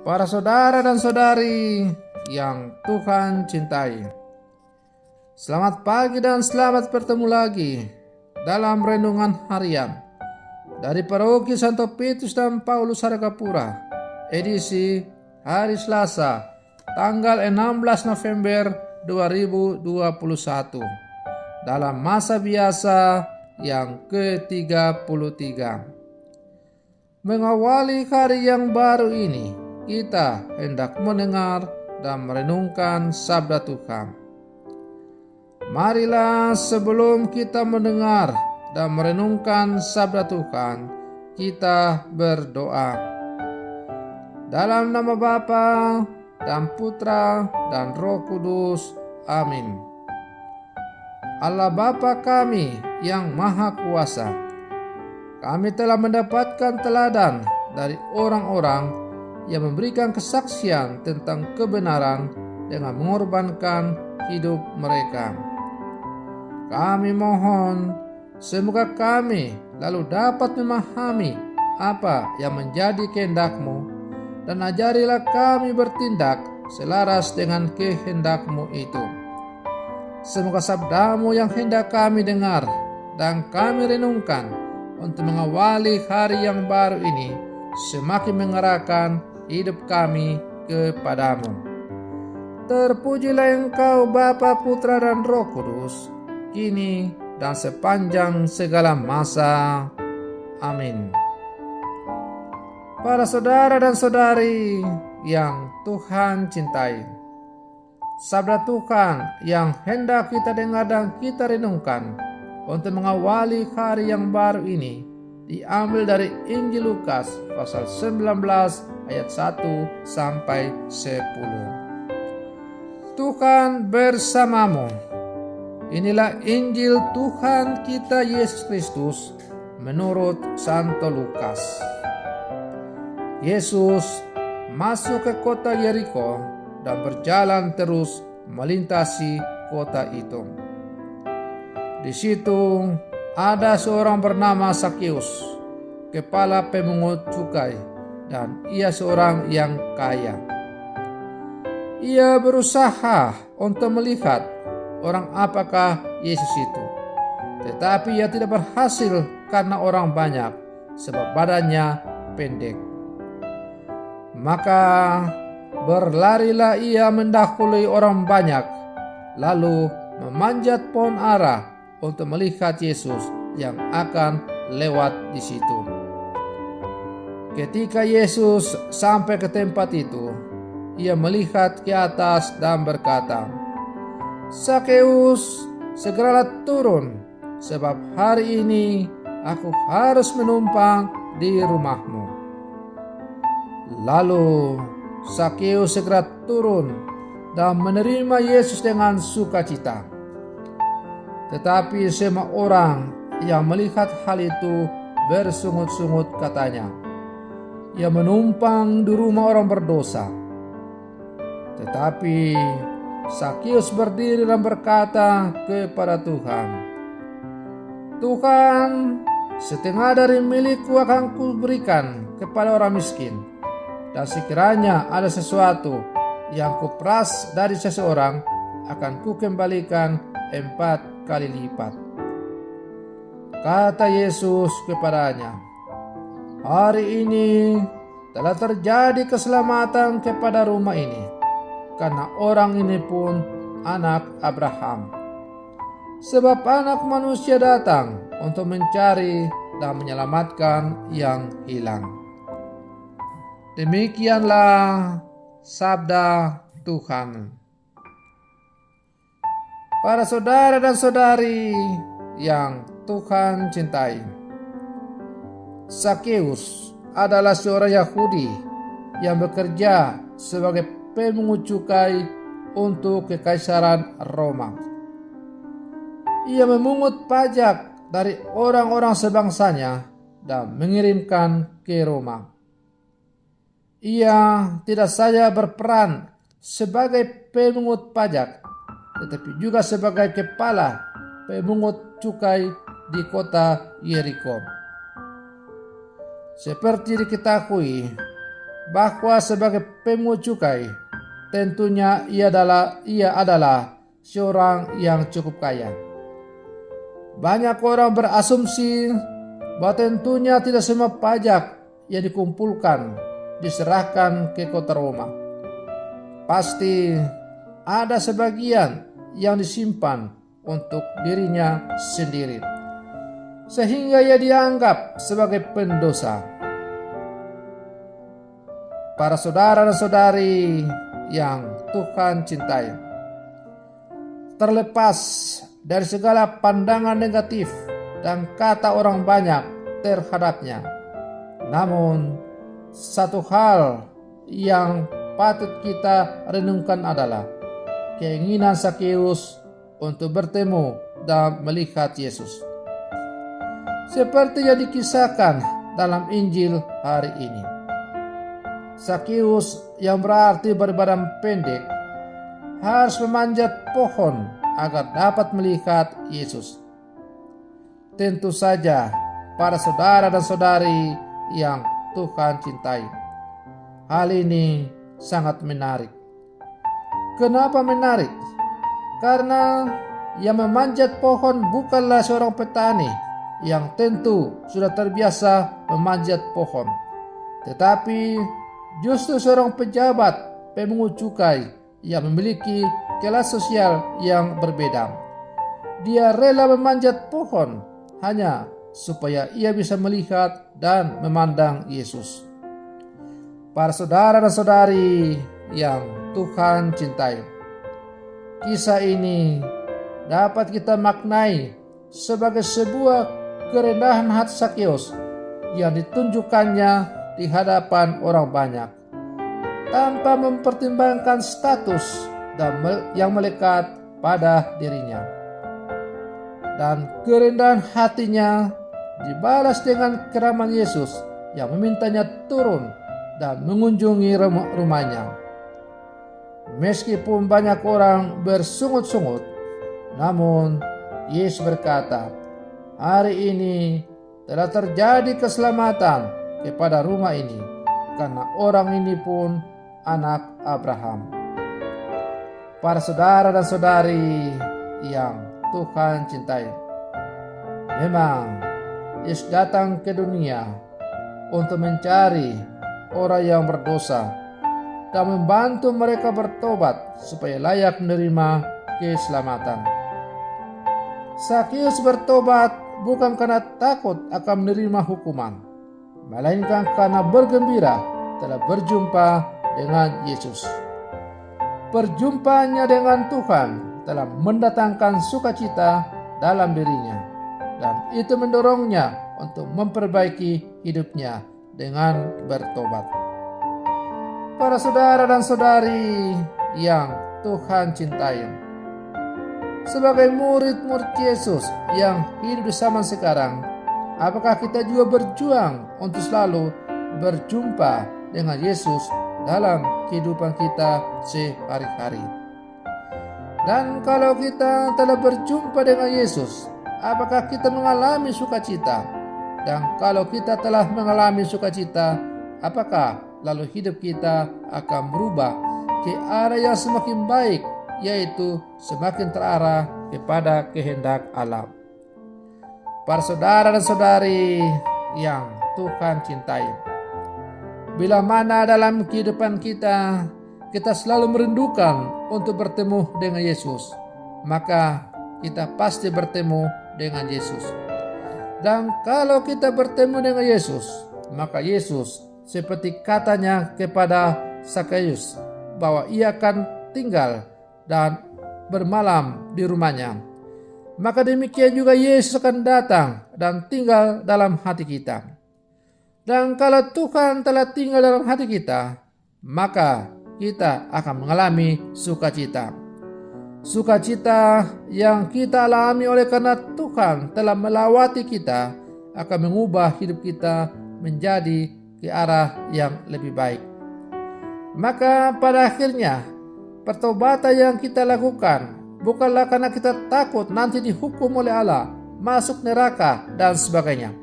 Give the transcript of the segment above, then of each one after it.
Para saudara dan saudari yang Tuhan cintai, selamat pagi dan selamat bertemu lagi dalam renungan harian dari Paroki Santo Petrus dan Paulus Hargapura, edisi hari Selasa, tanggal 16 November 2021, dalam masa biasa yang ke-33. Mengawali hari yang baru ini, kita hendak mendengar dan merenungkan sabda Tuhan. Marilah sebelum kita mendengar dan merenungkan sabda Tuhan, kita berdoa. Dalam nama Bapa dan Putra dan Roh Kudus. Amin. Allah Bapa kami yang Maha Kuasa, kami telah mendapatkan teladan dari orang-orang yang memberikan kesaksian tentang kebenaran dengan mengorbankan hidup mereka. Kami mohon semoga kami lalu dapat memahami apa yang menjadi kehendak-Mu, dan ajarilah kami bertindak selaras dengan kehendak-Mu itu. Semoga sabda-Mu yang hendak kami dengar dan kami renungkan untuk mengawali hari yang baru ini semakin mengarahkan hidup kami kepadamu. Terpujilah Engkau Bapa, Putra dan Roh Kudus, kini dan sepanjang segala masa. Amin. Para saudara dan saudari yang Tuhan cintai, sabda Tuhan yang hendak kita dengar dan kita renungkan untuk mengawali hari yang baru ini diambil dari Injil Lukas pasal 19 ayat 1 sampai 10. Tuhan bersamamu. Inilah Injil Tuhan kita Yesus Kristus menurut Santo Lukas. Yesus masuk ke kota Yeriko dan berjalan terus melintasi kota itu. Di situ ada seorang bernama Sakeus, kepala pemungut cukai, dan ia seorang yang kaya. Ia berusaha untuk melihat orang apakah Yesus itu, tetapi ia tidak berhasil karena orang banyak, sebab badannya pendek. Maka berlarilah ia mendahului orang banyak, lalu memanjat pohon ara untuk melihat Yesus yang akan lewat di situ. Ketika Yesus sampai ke tempat itu, ia melihat ke atas dan berkata, "Sakeus, segeralah turun, sebab hari ini aku harus menumpang di rumahmu." Lalu Sakeus segera turun dan menerima Yesus dengan sukacita. Tetapi semua orang yang melihat hal itu bersungut-sungut katanya, "Ia menumpang di rumah orang berdosa." Tetapi Sakeus berdiri dan berkata kepada Tuhan, "Tuhan, setengah dari milikku akan kuberikan kepada orang miskin, dan sekiranya ada sesuatu yang kuperas dari seseorang, akan kukembalikan 4 kali lipat." Kata Yesus kepadanya, "Hari ini telah terjadi keselamatan kepada rumah ini, karena orang ini pun anak Abraham. Sebab Anak Manusia datang untuk mencari dan menyelamatkan yang hilang." Demikianlah sabda Tuhan. Para saudara dan saudari yang Tuhan cintai, Sakeus adalah seorang Yahudi yang bekerja sebagai pemungut cukai untuk kekaisaran Roma. Ia memungut pajak dari orang-orang sebangsanya dan mengirimkan ke Roma. Ia tidak saja berperan sebagai pemungut pajak, tetapi juga sebagai kepala pemungut cukai di kota Yeriko. Seperti diketahui, bahwa sebagai pemungut cukai, tentunya ia adalah seorang yang cukup kaya. Banyak orang berasumsi bahwa tentunya tidak semua pajak yang dikumpulkan diserahkan ke kota Roma. Pasti ada sebagian yang disimpan untuk dirinya sendiri, sehingga ia dianggap sebagai pendosa. Para saudara dan saudari yang Tuhan cintai, terlepas dari segala pandangan negatif dan kata orang banyak terhadapnya, namun satu hal yang patut kita renungkan adalah keinginan Zakheus untuk bertemu dan melihat Yesus, seperti yang dikisahkan dalam Injil hari ini. Zakheus, yang berarti berbadan pendek, harus memanjat pohon agar dapat melihat Yesus. Tentu saja, para saudara dan saudari yang Tuhan cintai, hal ini sangat menarik. Kenapa menarik? Karena yang memanjat pohon bukanlah seorang petani yang tentu sudah terbiasa memanjat pohon, tetapi justru seorang pejabat pemungut cukai yang memiliki kelas sosial yang berbeda. Dia rela memanjat pohon hanya supaya ia bisa melihat dan memandang Yesus. Para saudara dan saudari yang Tuhan cintai, kisah ini dapat kita maknai sebagai sebuah kerendahan hati Zakheus yang ditunjukkannya di hadapan orang banyak, tanpa mempertimbangkan status yang melekat pada dirinya. Dan kerendahan hatinya dibalas dengan keramat Yesus yang memintanya turun dan mengunjungi rumahnya. Meskipun banyak orang bersungut-sungut, namun Yesus berkata, "Hari ini telah terjadi keselamatan kepada rumah ini, karena orang ini pun anak Abraham." Para saudara dan saudari yang Tuhan cintai, memang Yesus datang ke dunia untuk mencari orang yang berdosa dan membantu mereka bertobat supaya layak menerima keselamatan. Zakheus bertobat bukan karena takut akan menerima hukuman, melainkan karena bergembira telah berjumpa dengan Yesus. Perjumpaannya dengan Tuhan telah mendatangkan sukacita dalam dirinya, dan itu mendorongnya untuk memperbaiki hidupnya dengan bertobat. Para saudara dan saudari yang Tuhan cintai, sebagai murid-murid Yesus yang hidup di zaman sekarang, apakah kita juga berjuang untuk selalu berjumpa dengan Yesus dalam kehidupan kita sehari-hari? Dan kalau kita telah berjumpa dengan Yesus, apakah kita mengalami sukacita? Dan kalau kita telah mengalami sukacita, apakah lalu hidup kita akan berubah ke arah yang semakin baik, yaitu semakin terarah kepada kehendak Allah? Para saudara dan saudari yang Tuhan cintai, bila mana dalam kehidupan kita selalu merindukan untuk bertemu dengan Yesus, maka kita pasti bertemu dengan Yesus. Dan kalau kita bertemu dengan Yesus, maka Yesus seperti katanya kepada Zakheus bahwa ia akan tinggal dan bermalam di rumahnya, maka demikian juga Yesus akan datang dan tinggal dalam hati kita. Dan kalau Tuhan telah tinggal dalam hati kita, maka kita akan mengalami sukacita. Sukacita yang kita alami oleh karena Tuhan telah melawati kita akan mengubah hidup kita menjadi ke arah yang lebih baik. Maka pada akhirnya, pertobatan yang kita lakukan bukanlah karena kita takut nanti dihukum oleh Allah, masuk neraka dan sebagainya.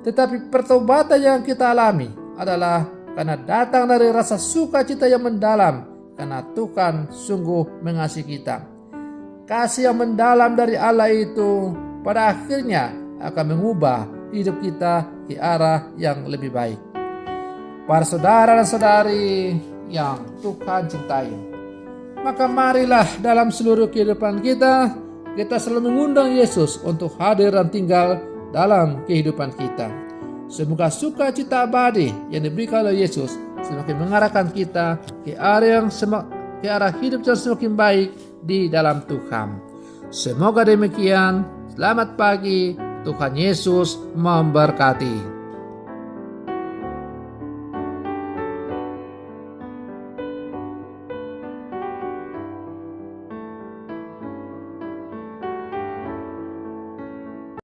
Tetapi pertobatan yang kita alami adalah karena datang dari rasa sukacita yang mendalam, karena Tuhan sungguh mengasihi kita. Kasih yang mendalam dari Allah itu pada akhirnya akan mengubah hidup kita ke arah yang lebih baik. Para saudara dan saudari yang Tuhan cintai, maka marilah dalam seluruh kehidupan kita selalu mengundang Yesus untuk hadir dan tinggal dalam kehidupan kita. Semoga sukacita abadi yang diberikan oleh Yesus semakin mengarahkan kita ke arah hidup yang semakin baik di dalam Tuhan. Semoga demikian. Selamat pagi. Tuhan Yesus memberkati.